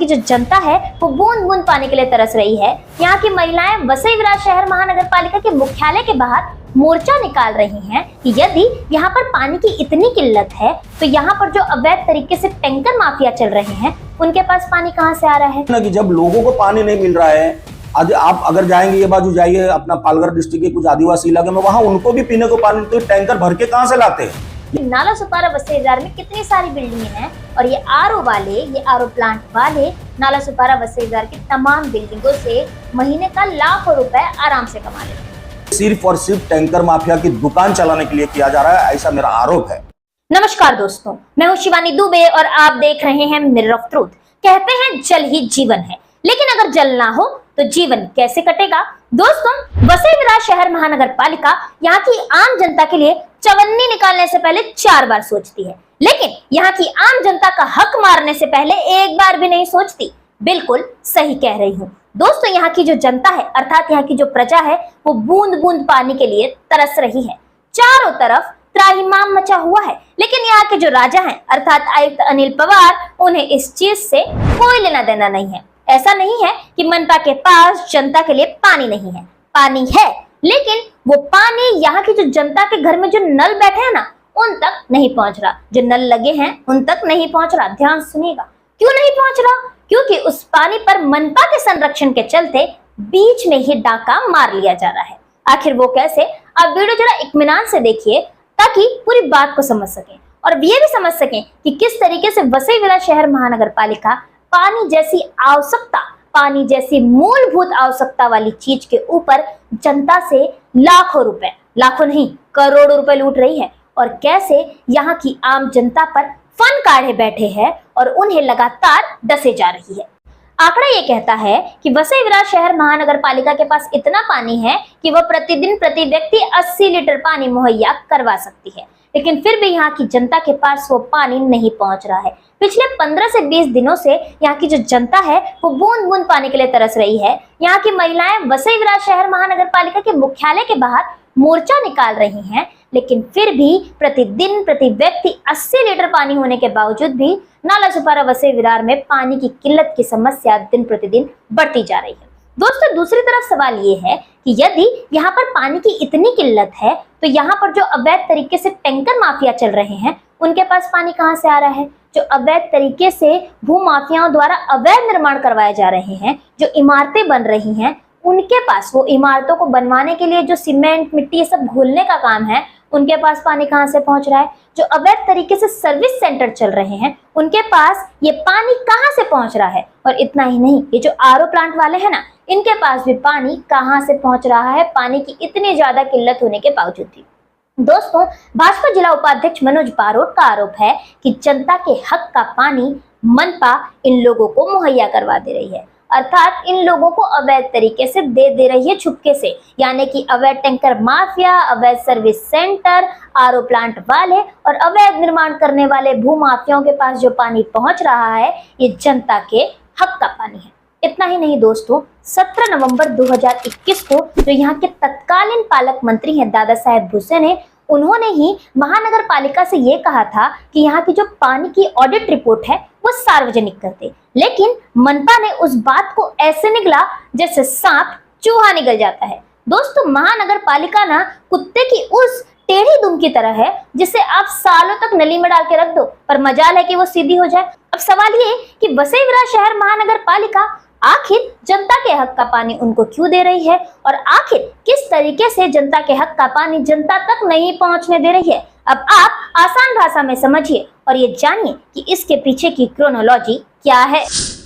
की जो जनता है वो बूंद बूंद पानी के लिए तरस रही है। यहाँ की महिलाएं वसई विरार शहर महानगर पालिका के मुख्यालय के बाहर मोर्चा निकाल रही हैं कि यदि यहाँ पर पानी की इतनी किल्लत है तो यहाँ पर जो अवैध तरीके से टैंकर माफिया चल रहे हैं उनके पास पानी कहाँ से आ रहा है ना कि जब लोगों को पानी नहीं मिल रहा है। आज आप अगर जाएंगे ये बाजू जाइए अपना पालघर डिस्ट्रिक्ट के कुछ आदिवासी इलाके में, वहां उनको भी पीने को पानी तो टैंकर भर के कहाँ से लाते हैं। नाला सुपारा वसई विरार में कितनी सारी बिल्डिंग हैं और ये आरओ प्लांट वाले नाला सुपारा वसई विरार की तमाम बिल्डिंगों से महीने का लाखों रुपए आराम से कमा लेते हैं। सिर्फ और सिर्फ टैंकर माफिया की दुकान चलाने के लिए किया जा रहा है, ऐसा मेरा आरोप है। नमस्कार दोस्तों, मैं हूँ शिवानी दुबे और आप देख रहे हैं मिरर ऑफ ट्रूथ। कहते हैं जल ही जीवन है, लेकिन अगर जल ना हो तो जीवन कैसे कटेगा। दोस्तों, वसई विरार शहर महानगर पालिका यहाँ की आम जनता के लिए चवन्नी निकालने से पहले 4 बार सोचती है, लेकिन यहाँ की आम जनता का हक मारने से पहले एक बार भी नहीं सोचती। बिल्कुल सही कह रही हूँ दोस्तों, यहाँ की जो जनता है अर्थात यहाँ की जो प्रजा है वो बूंद बूंद पानी के लिए तरस रही है। चारों तरफ त्राहिमाम मचा हुआ है, लेकिन यहाँ के जो राजा हैं अर्थात आयुक्त अनिल पवार, उन्हें इस चीज से कोई लेना देना नहीं है। ऐसा नहीं है कि मनपा के पास जनता के लिए पानी नहीं है, पानी है, लेकिन वो पानी यहाँ की जो जनता के घर में जो नल बैठे हैं ना उन तक नहीं पहुंच रहा, जो नल लगे हैं उन तक नहीं पहुंच रहा। ध्यान सुनिएगा, क्यों नहीं पहुंच रहा? क्योंकि उस पानी पर मनपा के संरक्षण के चलते बीच में ही डाका मार लिया जा रहा है। आखिर वो कैसे, आप वीडियो जरा इत्मीनान से देखिए ताकि पूरी बात को समझ सकें और ये भी समझ सकें कि किस तरीके से वसई विरार शहर महानगर पालिका पानी जैसी आवश्यकता, पानी जैसी मूलभूत आवश्यकता वाली चीज के ऊपर जनता से लाखों रुपए, लाखों नहीं करोड़ों रुपए लूट रही है और कैसे यहाँ की आम जनता पर फन काढ़े बैठे हैं और उन्हें लगातार डसे जा रही है। आंकड़ा ये कहता है कि वसई विरार शहर महानगर पालिका के पास इतना पानी है कि वह प्रतिदिन प्रति व्यक्ति 80 लीटर पानी मुहैया करवा सकती है, लेकिन फिर भी यहाँ की जनता के पास वो पानी नहीं पहुंच रहा है। पिछले 15 से 20 दिनों से यहाँ की जो जनता है वो बूंद बूंद पानी के लिए तरस रही है। यहाँ की महिलाएं वसई विरार शहर महानगर पालिका के मुख्यालय के बाहर मोर्चा निकाल रही हैं, लेकिन फिर भी प्रतिदिन प्रति व्यक्ति 80 लीटर पानी होने के बावजूद भी नाला सुपारा वसई विरार में पानी की किल्लत की समस्या दिन प्रतिदिन बढ़ती जा रही है। दोस्तों, दूसरी तरफ सवाल ये है कि यदि यहाँ पर पानी की इतनी किल्लत है तो यहाँ पर जो अवैध तरीके से टैंकर माफिया चल रहे हैं उनके पास पानी कहाँ से आ रहा है। जो अवैध तरीके से भू माफियाओं द्वारा अवैध निर्माण करवाए जा रहे हैं, जो इमारतें बन रही हैं, उनके पास वो इमारतों को बनवाने के लिए जो सीमेंट मिट्टी ये सब घोलने का काम है उनके पास पानी कहाँ से पहुंच रहा है। जो अवैध तरीके से सर्विस सेंटर चल रहे हैं उनके पास ये पानी कहाँ से पहुंच रहा है। और इतना ही नहीं, ये जो आरओ प्लांट वाले हैं ना, इनके पास भी पानी कहाँ से पहुंच रहा है, पानी की इतनी ज्यादा किल्लत होने के बावजूद भी। दोस्तों, भाजपा जिला उपाध्यक्ष मनोज बारोट का आरोप है कि जनता के हक का पानी मनपा इन लोगों को मुहैया करवा दे रही है, अर्थात इन लोगों को अवैध तरीके से दे रही है छुपके से, यानी कि अवैध टैंकर माफिया, अवैध सर्विस सेंटर, आरओ प्लांट वाले और अवैध निर्माण करने वाले भू माफियाओं के पास जो पानी पहुंच रहा है ये जनता के हक का पानी है। इतना ही नहीं दोस्तों, 17 नवंबर 2021 को जो यहाँ के तत्कालीन पालक मंत्री हैं दादा साहेब भुसे ने, उन्होंने ही महानगर पालिका से ये कहा था कि यहाँ की जो पानी की ऑडिट रिपोर्ट है वो सार्वजनिक कर दे, लेकिन मनपा ने उस बात को ऐसे निगला जैसे सांप चूहा निगल जाता है। दोस्तों, महानगर पालिका ना कुत्ते की उस टेढ़ी दुम की तरह है जिसे आप सालों तक नली में डाल के रख दो पर मजाल है कि वो सीधी हो जाए। अब सवाल ये कि वसई विरार शहर महानगर पालिका आखिर जनता के हक का पानी उनको क्यों दे रही है और आखिर किस तरीके से जनता के हक का पानी जनता तक नहीं पहुंचने दे रही है। अब आप आसान भाषा में समझिए और ये जानिए कि इसके पीछे की क्रोनोलॉजी क्या है।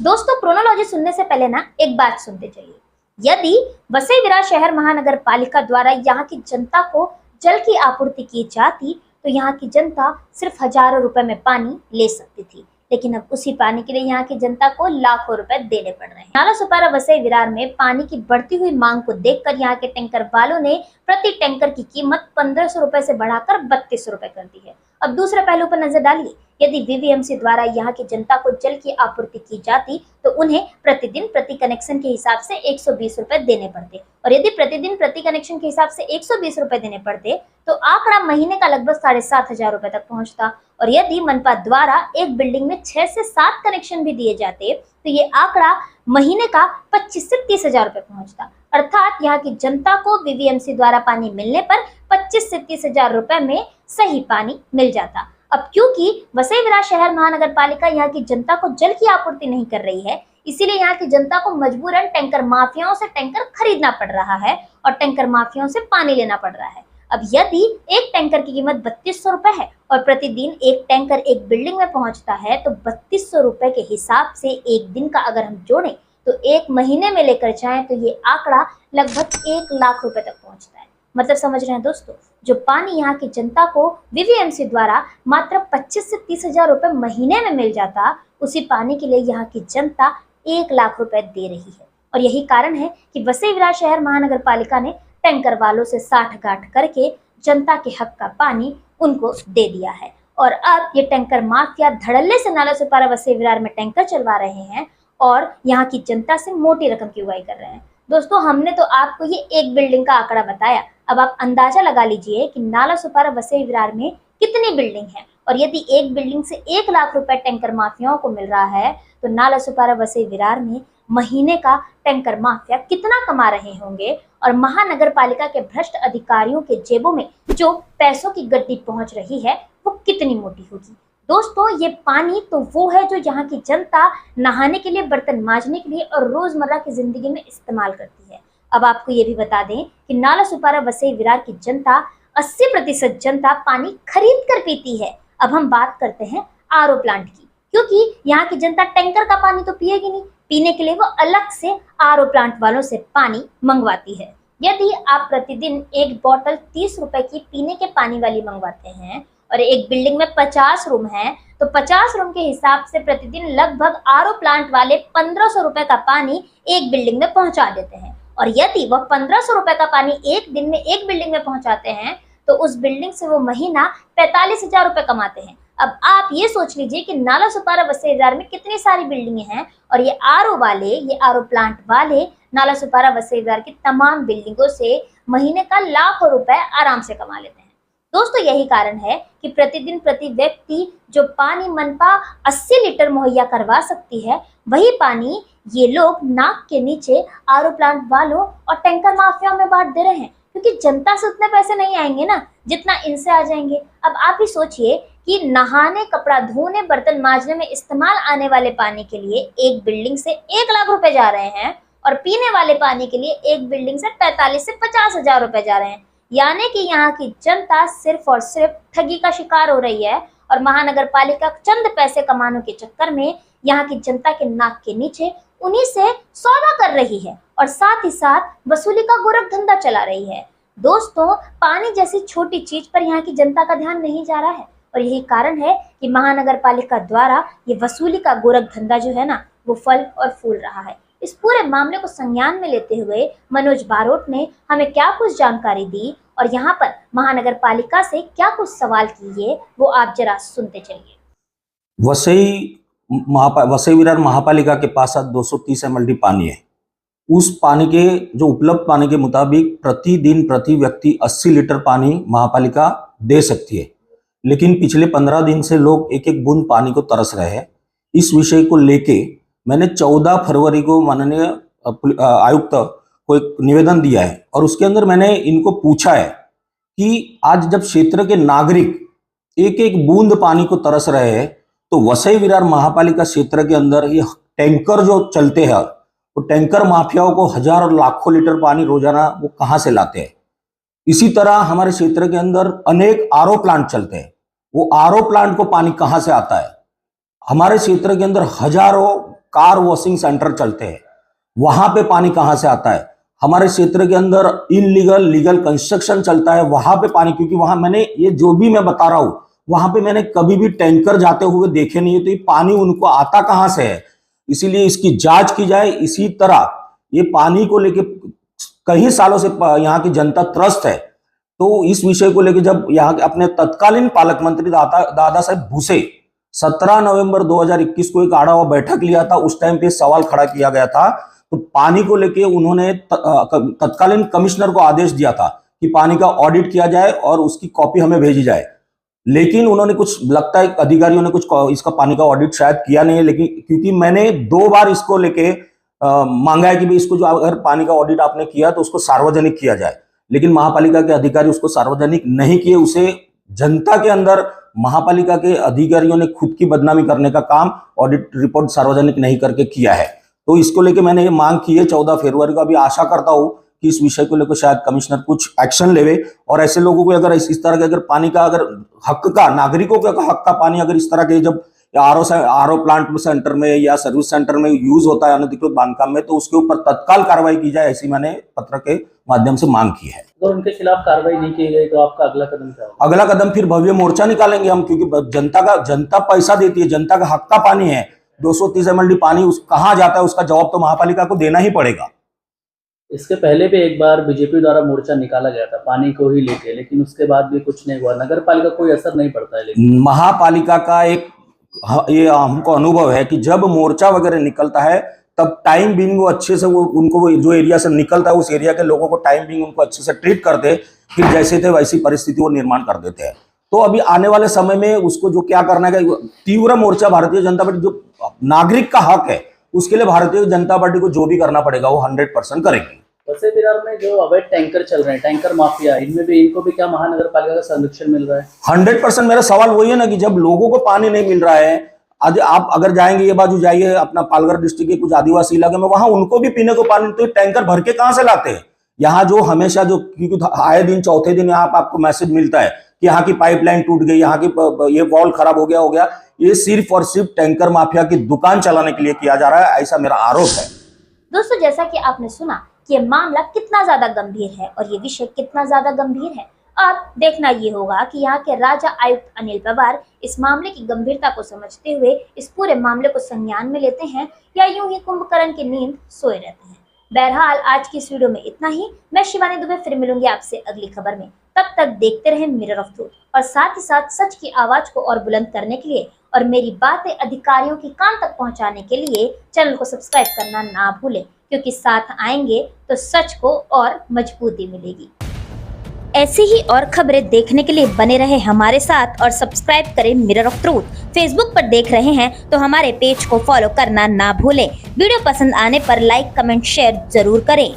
दोस्तों, क्रोनोलॉजी सुनने से पहले ना एक बात सुनते जाइए। यदि वसई विरार शहर महानगर पालिका द्वारा यहाँ की जनता को जल की आपूर्ति की जाती तो यहाँ की जनता सिर्फ हजारों रुपए में पानी ले सकती थी, लेकिन अब उसी पानी के लिए यहाँ की जनता को लाखों रुपए देने पड़ रहे हैं। नाला सुपारा वसई विरार में पानी की बढ़ती हुई मांग को देखकर यहाँ के टैंकर वालों ने प्रति टैंकर की कीमत 1500 रुपए से बढ़ाकर 3200 रुपए कर दी है। अब दूसरे पहलू पर नजर डालिए। यदि वीवीएमसी द्वारा यहाँ की जनता को जल की आपूर्ति की जाती तो उन्हें प्रतिदिन प्रति कनेक्शन के हिसाब से 120 रुपए देने पड़ते, और यदि प्रतिदिन प्रति कनेक्शन के हिसाब से 120 रुपए देने पड़ते तो आंकड़ा महीने का लगभग 7,500 रुपए तक पहुंचता। और यदि मनपा द्वारा एक बिल्डिंग में 6 से 7 कनेक्शन भी दिए जाते तो ये आंकड़ा महीने का 25 से 30,000 रुपए पहुंचता। अर्थात यहाँ की जनता को वीवीएमसी द्वारा पानी मिलने पर 25 से 30,000 रुपए में सही पानी मिल जाता। अब क्योंकि वसई विरार शहर महानगर पालिका यहाँ की जनता को जल की आपूर्ति नहीं कर रही है, इसीलिए यहाँ की जनता को मजबूरन टैंकर माफियाओं से टैंकर खरीदना पड़ रहा है और टैंकर माफियाओं से पानी लेना पड़ रहा है। अब यदि एक टैंकर की कीमत 3200 रुपए है और प्रतिदिन एक टैंकर एक बिल्डिंग में पहुंचता है, तो 3200 रुपए के हिसाब से एक दिन का अगर हम जोड़ें तो एक महीने में लेकर जाएं तो ये आंकड़ा लगभग 1 लाख रुपए तक पहुंचता है। मतलब समझ रहे हैं दोस्तों, जो पानी यहाँ की जनता को वीवीएमसी द्वारा मात्र 25 से 30,000 रुपए महीने में मिल जाता, उसी पानी के लिए यहाँ की जनता 1 लाख रुपए दे रही है। और यही कारण है कि वसई विरार शहर महानगर पालिका ने टैंकर वालों से साठ-गांठ करके जनता के हक का पानी उनको दे दिया है। और अब ये टैंकर माफिया धड़ल्ले से नाला सुपारा वसई विरार में टैंकर चलवा रहे हैं और यहाँ की जनता से मोटी रकम की उगाही कर रहे हैं। दोस्तों, हमने तो आपको ये एक बिल्डिंग का आंकड़ा बताया, अब आप अंदाजा लगा लीजिए कि नाला सुपारा वसई विरार में कितनी बिल्डिंग है। और यदि एक बिल्डिंग से 1 लाख रुपए टैंकर माफियाओं को मिल रहा है, तो नाला सुपारा वसई विरार में महीने का टैंकर माफिया कितना कमा रहे होंगे और महानगर पालिका के भ्रष्ट अधिकारियों के जेबों में जो पैसों की गड्डी पहुंच रही है वो कितनी मोटी होगी। दोस्तों, ये पानी तो वो है जो यहाँ की जनता नहाने के लिए, बर्तन मांजने के लिए और रोजमर्रा की जिंदगी में इस्तेमाल करती है। अब आपको ये भी बता दें कि नाला सुपारा वसई विरार की जनता 80% जनता पानी खरीद कर पीती है। अब हम बात करते हैं आरओ प्लांट की, क्योंकि यहाँ की जनता टैंकर का पानी तो पिएगी नहीं, पीने के लिए वो अलग से आरओ प्लांट वालों से पानी मंगवाती है। यदि आप प्रतिदिन एक बोतल 30 रुपए की पीने के पानी वाली मंगवाते हैं और एक बिल्डिंग में 50 रूम है, तो 50 रूम के हिसाब से प्रतिदिन लगभग आरओ प्लांट वाले 1500 रुपए का पानी एक बिल्डिंग में पहुंचा देते हैं। और यदि वह 1500 रुपए का पानी एक दिन में एक बिल्डिंग में पहुंचाते हैं, तो उस बिल्डिंग से वो महीना 45,000 रुपए कमाते हैं। अब आप ये सोच लीजिए कि नाला सुपारा वसई विरार में कितनी सारी बिल्डिंगें हैं और ये आरओ प्लांट वाले नाला सुपारा वसई विरार की तमाम बिल्डिंगों से महीने का लाखों रुपए आराम से कमा लेते हैं। दोस्तों, यही कारण है कि प्रतिदिन प्रति व्यक्ति जो पानी मनपा 80 लीटर मुहैया करवा सकती है, वही पानी ये लोग नाक के नीचे आरओ प्लांट वालों और टैंकर माफियाओं में बांट दे रहे हैं, क्योंकि जनता से उतने पैसे नहीं आएंगे ना जितना इनसे आ जाएंगे। अब आप ही सोचिए कि नहाने, कपड़ा धोने, बर्तन मांजने में इस्तेमाल आने वाले पानी के लिए एक बिल्डिंग से 1 लाख रुपए जा रहे हैं और पीने वाले पानी के लिए एक बिल्डिंग से 45 से 50,000 रुपए जा रहे हैं। यानी कि यहाँ की जनता सिर्फ और सिर्फ ठगी का शिकार हो रही है और महानगर पालिका चंद पैसे कमाने के चक्कर में यहाँ की जनता के नाक के नीचे उन्हीं से सौदा कर रही है और साथ ही साथ वसूली का गोरख धंधा चला रही है। दोस्तों, पानी जैसी छोटी चीज पर यहाँ की जनता का ध्यान नहीं जा रहा है और यही कारण है कि महानगर पालिका द्वारा ये वसूली का गोरख धंधा जो है ना, वो फल और फूल रहा है। इस पूरे मामले को संज्ञान में लेते हुए मनोज बारोट ने हमें क्या कुछ जानकारी दी और यहाँ पर महानगर पालिका से क्या कुछ सवाल किए, वो आप जरा सुनते चलिए। वसई विरार महापालिका के पास 230 mld पानी है। उस पानी के जो उपलब्ध पानी के मुताबिक प्रतिदिन प्रति व्यक्ति 80 लीटर पानी महापालिका दे सकती है, लेकिन पिछले 15 दिन से लोग एक एक बूंद पानी को तरस रहे हैं। इस विषय को लेके मैंने 14 फरवरी को माननीय आयुक्त को एक निवेदन दिया है और उसके अंदर मैंने इनको पूछा है कि आज जब क्षेत्र के नागरिक एक एक बूंद पानी को तरस रहे हैं, तो वसई विरार महापालिका क्षेत्र के अंदर ये टैंकर जो चलते हैं, वो टैंकर माफियाओं को हजारों लाखों लीटर पानी रोजाना वो कहां से लाते हैं। इसी तरह हमारे क्षेत्र के अंदर अनेक आरओ प्लांट चलते हैं, वो आरओ प्लांट को पानी कहां से आता है। हमारे क्षेत्र के अंदर हजारों कार वॉशिंग सेंटर चलते हैं, वहां पे पानी कहां से आता है। हमारे क्षेत्र के अंदर इनलीगल लीगल कंस्ट्रक्शन चलता है, वहां पे पानी, क्योंकि वहां मैंने ये जो भी मैं बता रहा हूं वहां पे मैंने कभी भी टैंकर जाते हुए देखे नहीं है, तो ये पानी उनको आता कहां से है, इसीलिए इसकी जांच की जाए। इसी तरह ये पानी को लेके कई सालों से यहाँ की जनता त्रस्त है, तो इस विषय को लेके जब यहाँ के अपने तत्कालीन पालक मंत्री दादा साहब भूसे 17 नवंबर 2021 को एक आड़ा हुआ बैठक लिया था, उस टाइम पे सवाल खड़ा किया गया था। तो पानी को लेके उन्होंने तत्कालीन कमिश्नर को आदेश दिया था कि पानी का ऑडिट किया जाए और उसकी कॉपी हमें भेजी जाए। लेकिन उन्होंने कुछ, लगता है अधिकारियों ने कुछ इसका पानी का ऑडिट शायद किया नहीं है, लेकिन क्योंकि मैंने 2 बार इसको लेके मांगा है कि भाई इसको जो अगर पानी का ऑडिट आपने किया तो उसको सार्वजनिक किया जाए, लेकिन महापालिका के अधिकारी उसको सार्वजनिक नहीं किए। उसे जनता के अंदर महापालिका के अधिकारियों ने खुद की बदनामी करने का काम ऑडिट रिपोर्ट सार्वजनिक नहीं करके किया है। तो इसको लेके मैंने ये मांग की है 14 फरवरी को। अभी आशा करता हूं कि इस विषय को लेकर शायद कमिश्नर कुछ एक्शन लेवे और ऐसे लोगों को अगर इस तरह के अगर पानी का अगर हक का, नागरिकों के हक का पानी अगर इस तरह के जब आरओ प्लांट सेंटर में या सर्विस सेंटर में यूज होता है अनधिकृत बांधकाम में, तो उसके ऊपर तत्काल कार्रवाई की जाए, ऐसी मैंने पत्र के माध्यम से मांग की है। अगर उनके खिलाफ कार्रवाई नहीं की गई तो आपका अगला कदम क्या होगा? अगला कदम फिर भव्य मोर्चा निकालेंगे हम, क्योंकि जनता पैसा देती है, जनता का हक का पानी है। 230 MLD पानी कहाँ जाता है उसका जवाब तो महापालिका को देना ही पड़ेगा। इसके पहले भी एक बार बीजेपी द्वारा मोर्चा निकाला गया था पानी को ही लेके, लेकिन उसके बाद भी कुछ नहीं हुआ। नगर पालिका कोई असर नहीं पड़ता है। लेकिन महापालिका का एक ये हमको अनुभव है कि जब मोर्चा वगैरह निकलता है तब टाइम बीइंग वो अच्छे से उनको जो एरिया से निकलता है उस एरिया के लोगों को टाइम बीइंग उनको अच्छे से ट्रीट करते, फिर जैसे थे वैसी परिस्थिति वो निर्माण कर देते हैं। तो अभी आने वाले समय में उसको जो क्या करना है, तीव्र मोर्चा भारतीय जनता पार्टी, जो नागरिक का हक है उसके लिए भारतीय जनता पार्टी को जो भी करना पड़ेगा वो 100% करेगी। वैसे विरार में जो अवैध टैंकर चल रहे हैं, टैंकर माफिया, इनमें भी इनको भी क्या महानगर पालिका का संरक्षण मिल रहा है? 100%। मेरा सवाल वही है ना कि जब लोगों को पानी नहीं मिल रहा है, आज आप अगर जाएंगे ये बाजू जाइए अपना पालघर डिस्ट्रिक्ट के कुछ आदिवासी इलाके में, वहां उनको भी पीने को पानी तो टैंकर भर के कहां से लाते हैं। यहाँ जो हमेशा जो, क्योंकि आए दिन चौथे दिन यहाँ आपको मैसेज मिलता है कि यहाँ की पाइपलाइन टूट गई, यहाँ की ये वॉल खराब हो गया। ये सिर्फ और सिर्फ टैंकर माफिया की दुकान चलाने के लिए किया जा रहा है, ऐसा मेरा आरोप है। दोस्तों, जैसा कि आपने सुना कि ये मामला कितना ज्यादा गंभीर है और ये विषय कितना ज्यादा गंभीर है, अब देखना ये होगा कि यहाँ के राज्य आयुक्त अनिल पवार इस मामले की गंभीरता को समझते हुए इस पूरे मामले को संज्ञान में लेते हैं या यूं ही कुंभकर्ण की नींद सोए रहते हैं। बहरहाल आज की इस वीडियो में इतना ही। मैं शिवानी दुबे फिर मिलूंगी आपसे अगली खबर में। तब तक देखते रहें मिरर ऑफ ट्रूथ और साथ ही साथ सच की आवाज को और बुलंद करने के लिए और मेरी बातें अधिकारियों की कान तक पहुंचाने के लिए चैनल को सब्सक्राइब करना ना भूलें, क्योंकि साथ आएंगे तो सच को और मजबूती मिलेगी। ऐसी ही और खबरें देखने के लिए बने रहे हमारे साथ और सब्सक्राइब करें मिरर ऑफ ट्रूथ। फेसबुक पर देख रहे हैं तो हमारे पेज को फॉलो करना ना भूलें। वीडियो पसंद आने पर लाइक, कमेंट, शेयर जरूर करें।